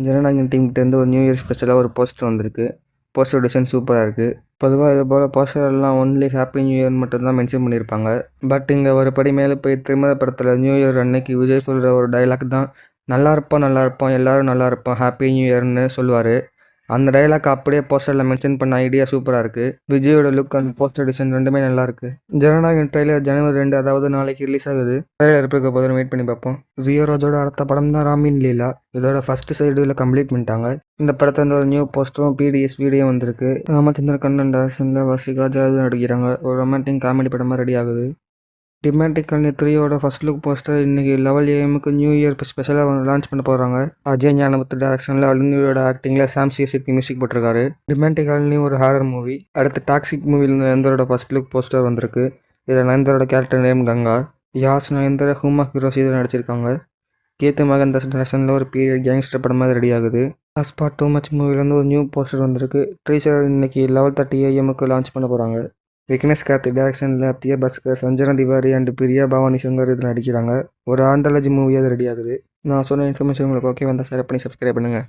ஜனநாயகன் டீம்கிட்டேருந்து ஒரு new year ஸ்பெஷலாக ஒரு போஸ்டர் வந்திருக்கு. போஸ்டர் டிசைன் சூப்பராக இருக்குது. பொதுவாக இது போல் போஸ்டர்லாம் ஒன்லி ஹாப்பி நியூ இயர் மட்டும்தான் மென்ஷன் பண்ணியிருப்பாங்க. பட் இங்கே ஒரு படி மேலே போய் திருமண படத்தில் நியூ இயர் அன்னைக்கு விஜய் சொல்கிற ஒரு டைலாக் தான் நல்லா இருப்போம் எல்லோரும் நல்லா இருப்போம் ஹாப்பி நியூ இயர்னு சொல்லுவார். அந்த டைலாக் அப்படியே போஸ்டரில் மென்ஷன் பண்ண ஐடியா சூப்பராக இருக்குது. விஜயோட லுக் அண்ட் போஸ்டர் டிசைன் ரெண்டுமே நல்லாயிருக்கு. ஜனநாயகன் ட்ரெய்லர் ஜனவரி 2 அதாவது நாளைக்கு ரிலீஸ் ஆகுது. ட்ரெய்லர் இருக்க போதும் வெயிட் பண்ணி பார்ப்போம். ரியோ ராஜோட அடுத்த படம் தான் ராமின் லீலா. இதோட ஃபர்ஸ்ட் ஷெட்யூலை கம்ப்ளீட் பண்ணிட்டாங்க. இந்த படத்தை இந்த ஒரு நியூ போஸ்டரும் பிடிஎஸ் வீடியோ வந்திருக்கு. ராமச்சந்திர கண்ணன் டைரக்ஷனில் வசிகா ஜாது நடிக்கிறாங்க. ஒரு ரொமான்டிக் காமெடி படமாக ரெடி ஆகுது. டிமாண்டிக் காலனி 3யோட ஃபர்ஸ்ட் லுக் போஸ்டர் இன்னைக்கு 11 AM நியூ இயர் ஸ்பெஷலாக லான்ச் பண்ண போகிறாங்க. அஜய் ஞானமுத்து டைரக்ஷனில் அலுநியோட ஆக்டிங்கில் சாம் சிஎஸ்சிக்கு மியூசிக் போட்டிருக்காரு. டிமாண்டிக் காலனி ஒரு ஹாரர் மூவி. அடுத்து டாக்ஸிக் மூவியில் நயன்தாரோட ஃபர்ஸ்ட் லுக் போஸ்டர் வந்திருக்கு. இதில் நயன்தாரோட character name Ganga. Yash Nayanthara Huma heroes இதில் நடிச்சிருக்காங்க. கேத்து மகன் டைரக்ஷனில் ஒரு பீரியட் கேங்ஸ்டர் படமாக ரெடி ஆகுது. ஹாஸ்பாட் டூ மச் மூவிலேருந்து ஒரு நியூ போஸ்டர் வந்திருக்கு. ட்ரீசர் இன்னைக்கு 11:30 AM லான்ச் பண்ண போகிறாங்க. விக்னேஷ் கார்த்திக் டைரக்ஷனில் அத்தியா பாஸ்கர், சஞ்சனா திவாரி அண்ட் பிரியா பவானி சங்கர் இதில் நடிக்கிறாங்க. ஒரு ஆந்தாலஜி மூவியாக ரெடி ஆகுது. நான் சொன்ன இன்ஃபர்மேஷன் உங்களுக்கு ஓகே வந்தால் ஷேர் பண்ணி சப்ஸ்கிரைப் பண்ணுங்கள்.